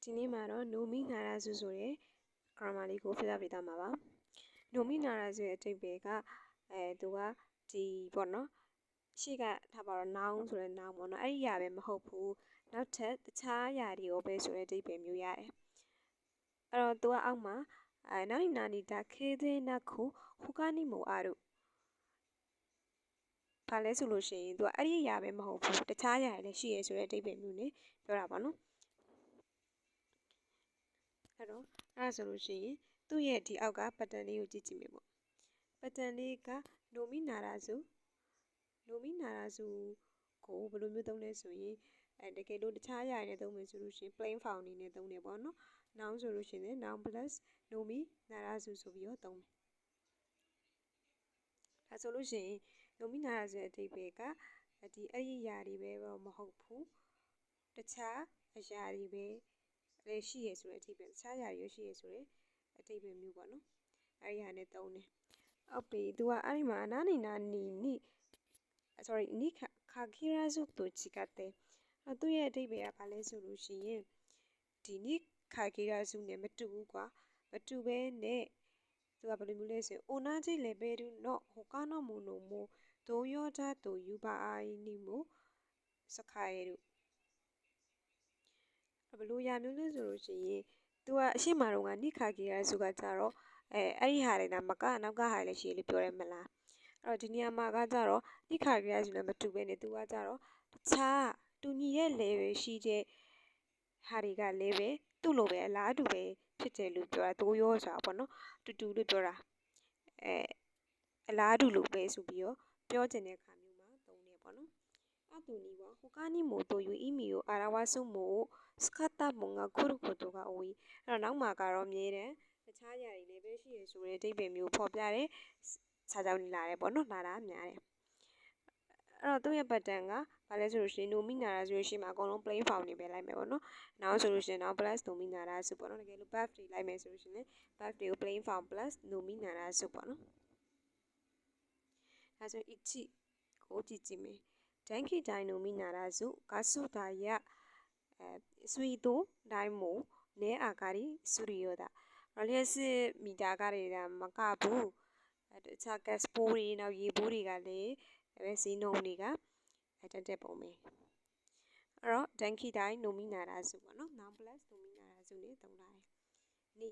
ဒီနေ့မှာတော့နိုမီနာရာစုဆိုတဲ့ grammar လေးကိုဖျက်ပြပေးသွားမှာပါနိုမီနာရာစုရဲ့အဓိပ္ပာယ်ကသူကဒီပေါ့နော်ရှေ့ကထားပါတော့ noun ဆိုတဲ့ noun ပေါ့နော်အဲ့ဒီအရာပဲမဟုတ်ဘူးနောက်ထပ်တခြားအရာတွေရောပဲဆိုတဲ့အဓိပ္ပာယ်မျိုးရတယ်အဲ့တော့သူကအောက်မှာနာနီနာနီဒါခေသေးနခုဟူကနီမိုအာတို့ဘာလဲဆိုလို့ရှိရင်သူကအဲ့ဒီအရာပဲမဟုတ်ဘူးတခြားအရာတွေလည်းရှိရဲဆိုတဲ့အဓိပ္ပာယ်မျိုးနဲ့ပြောတာပေါ့နော်အဲ့တော့အဲ့ဒါဆိုလို့ရှိရင်သူ့ရဲ့ဒီအောက်ကပတ်တန်လေးကိုကြည့်ကြည့်မယ်ပေါ့ပတ်တန်လေးကနိုမီနာရာစုကိုဘယ်လိုမျိုးသုံးလဲဆိုရင်တကယ်လို့တခြားအရာတွေနဲ့သုံးမယ်ဆိုလို့ရှိရင် plain form အနေနဲ့သုံးတယ်ပေါ့နော် noun ဆိုလို့ရှိရင် noun plus နိုမီနာရာစုဆိုပြီးတော့သုံးမယ်ဒါဆိုလို့ရှိရင်နိုမီနာရာစုရဲ့အဓိပ္ပာယ်ကအဲ့ဒီအရာတွေပဲမဟုတ်ဘူးတခြားအရာတွေပဲလည်းရှိရဆိုတဲ့အဓိပ္ပာယ်တခြားအရာတွေရှိရဆိုတဲ့အဓိပ္ပာယ်မျိုးပေါ့နော်အဲ့ဒီဟာနဲ့သုံးတယ်ဟုတ်ပြီသူကအဲ့ဒီမှာနာနီနာနီနိနိခါခိရာစုတို့ချီကတဲ့သူ့ရဲ့အဓိပ္ပာယ်ကဘာလဲဆိုလို့ရှိရင်ဒီနိခါခိရာစုနဲ့မတူဘူးကွာမတူဘဲနဲ့သူကဘယ်လိုမျိုးလဲဆိုရင်အိုနာဂျီလေဘဲရူနော်ဟိုကာနော်မိုနိုမိုဒိုယောဂျာဒိုယူပါအိုင်နီမိုစခိုင်ရူဘလို့ရမျိုးလဲဆိုလို့ရှိရင်သူကအရှိမတော့ကနိခါခိရာစုကကြတော့အဲ့ဒီဟာတွေနာမကနောက်ကဟာလည်းရှိလို့ပြောရမလားအဲ့တော့ဒီနေရာမှာကကြတော့နိခါခိရာစုနဲ့မတူဘဲနဲ့သူကကြတော့တခြားတူညီတဲ့ level ရှိတဲ့ဟာတွေကလည်းပဲသူ့လိုပဲအလားတူပဲဖြစ်တယ်လို့ပြောတာတိုးရောဆိုတာပေါ့နော်တူတူလို့ပြောတာအလားတူလို့ပဲဆိုပြီးတော့ပြောချင်တဲ့အခါမျိုးမှာသုံးတယ်ပေါ့နော်အတူနီဝဟိုကာနီမိုတိုယူအီမီကိုအာရဝါဆုမိုစကတ်တာမုံကခုရုကိုတိုကအိုးအဲ့တော့နောက်မှာကတော့မြဲတယ်တခြားຢာတွေလည်းပဲရှိရဆိုတဲ့အဓိပ္ပာယ်မျိုးဖော်ပြတဲ့စာကြောင်းလာတယ်ပေါ့နော်လာတာများတယ်အဲ့တော့သူ့ရဲ့ပတ်တန်ကဘာလဲဆိုလို့ရှိရင်နိုမီနာရာဆိုလို့ရှိရင်အကုန်လုံး plain form တွေပဲလိုက်မယ်ပေါ့နော်နောက်ဆိုလို့ရှိရင် now plus နိုမီနာရာဆိုပေါ့နော်တကယ်လို့ verb တွေလိုက်မယ်ဆိုလို့ရှိရင် verb တွေကို plain form plus နိုမီနာရာဆိုပေါ့နော်ဒါဆိုichi ကိုကြည့်ကြည့်မယ်ဒန်ခိဒိုင်နိုမီနာရာစုဂါဆုဒါယဆွီတိုဒိုင်မိုနဲအာကာရီဆူရီယောဒါလျှက်စစ်မီတာကတွေကမကဘူးတခြား gas ပိုးတွေနောက်ရေပိုးတွေကလည်းဈေးနှုန်းတွေကတက်ပုံပဲအဲ့တော့ဒန်ခိဒိုင်နိုမီနာရာစုပေါ့နော် noun plus နိုမီနာရာစုနဲ့သုံးလာတယ်နေ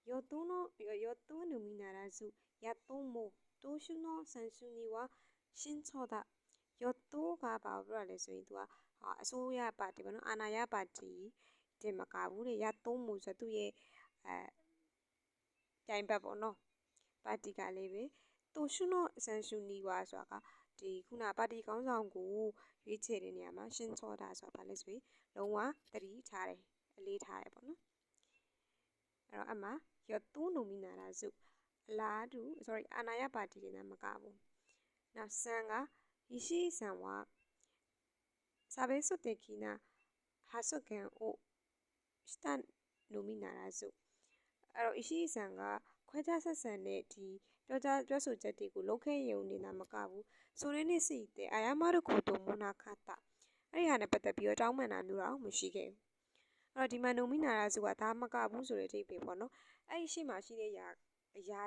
ယောတုနိုမီနာရာစုယတုံးမိုတိုးရှုနောဆန်ရှုနီဝါရှင်းချောတာယောတိုးကဘာပြောရလဲဆိုရင်သူကအစိုးရပါတီပေါ့နော်အာဏာရပါတီတင်မကဘူးတဲ့ယတုံးမိုဆိုသူ့ရဲ့ပြိုင်ဘက်ပေါ့နော်ပါတီကလည်းပဲတိုရှုနောဆန်ရှုနီဝါဆိုတာကဒီခုနပါတီကောင်းဆောင်ကိုရွေးချယ်တဲ့နေရာမှာရှင်းချောတာဆိုတာဘာလဲဆိုရင်လုံးဝသတိထားတယ်အလေးထားတယ်ပေါ့နော်အဲ့တော့အမှယောတိုးနိုမီနာရာစုအလားတူအာဏာရပါတီတွေနဲ့မကဘူးနောက်ဆန်ကယရှိဆန်ဝါစာဘေးစွတ်တေခိနာဟာဆုကန်အိုစတန်နိုမီနာရာစုအဲ့တော့ယရှိဆန်ကခွဲခြားဆက်ဆံတဲ့ဒီပြောဆိုချက်တွေကိုလုပ်ခဲ့ရုံနေတာမကဘူးဆိုရင်းနဲ့စီတဲ့အာရမရခုတိုမနာခတာအဲ့ဒီဟာနဲ့ပတ်သက်ပြီးတော့တောင်းပန်တာမျိုးတော့မရှိခဲ့ဘူးအဲ့တော့ဒီမှာနိုမီနာရာစုကဒါမကဘူးဆိုတဲ့အဓိပ္ပာယ်ပေါ့နော်အဲ့ဒီရှေ့မှာရှိတဲ့အရာ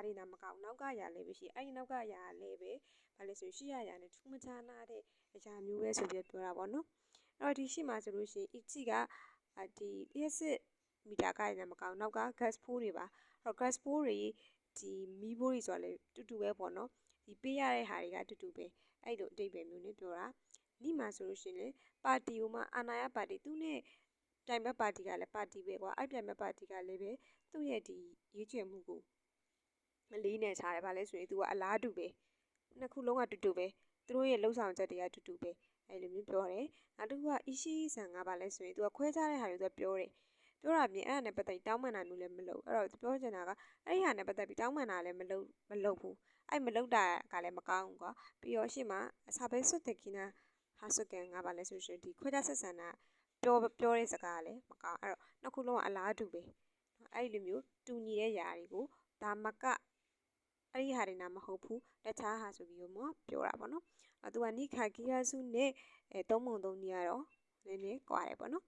တွေနာမကဘူးနောက်ကအရာလည်းပဲရှိအဲ့ဒီနောက်ကအရာလည်းပဲဘာလဲဆိုရှေ့အရာနဲ့ထူးမခြားနာတဲ့အရာမျိုးပဲဆိုပြီးပြောတာပေါ့နော်အဲ့တော့ဒီရှေ့မှာဆိုလို့ရှိရင် ichi ကဒီလျှက်စစ်မီတာကလည်းမကောင်းနောက်က gas ဖိုးတွေပါအဲ့တော့ gas ဖိုးတွေဒီမီးဖိုးတွေဆိုတာလည်းတူတူပဲပေါ့နော်ဒီပေးရတဲ့ဟာတွေကတူတူပဲအဲ့လိုအဓိပ္ပာယ်မျိုးနဲ့ပြောတာနိမှာဆိုလို့ရှိရင်ပါတီကိုမှအာဏာရပါတီသူနဲ့ပြိုင်ဘက်ပါတီကလည်းပါတီပဲကွာအဲ့ပြိုင်ဘက်ပါတီကလည်းပဲသူ့ရဲ့ဒီရွေးချယ်မှုကိုမလေးနဲ့ချားတယ်ဗာလဲဆိုရင်သူကအလားတူပဲနှစ်ခုလုံးကတူတူပဲသူတို့ရဲ့လှုပ်ဆောင်ချက်တွေကတူတူပဲအဲ့လိုမျိုးပြောတယ်နောက်တစ်ခုကအီရှိဆန်ကဗာလဲဆိုရင်သူကခွဲခြားတဲ့ဟာတွေသူပြောတယ်ပြောတာပြင်အဲ့ဒါနဲ့ပတ်သက်ပြီးတောင်းပန်တာမျိုးလည်းမလုပ်အဲ့တော့ပြောချင်တာကအဲ့ဒီဟာနဲ့ပတ်သက်ပြီးတောင်းပန်တာလည်းမလုပ်ဘူးအဲ့မလုပ်တာကလည်းမကောင်းဘူးကွာပြီးတော့ရှေ့မှာစာပဲစွတ်တဲ့ကိနာဟာဆုကန်ကဗာလဲဆိုရင်ဒီခွဲခြားဆက်ဆံတာပြောတဲ့စကားကလည်းမကောင်းအဲ့တော့နှစ်ခုလုံးကအလားတူပဲအဲ့ဒီလိုမျိုးတူညီတဲ့ຢာတွေကိုဒါမကအဲ့ဒီဟာတွေနာမဟုတ်ဘူးတခြားဟာဆိုပြီးတော့ပြောတာပေါ့နော်သူကနိခါကိယာစုနဲ့သုံးပုံသုံးနည်းကတော့နည်းနည်းကွာတယ်ပေါ့နော်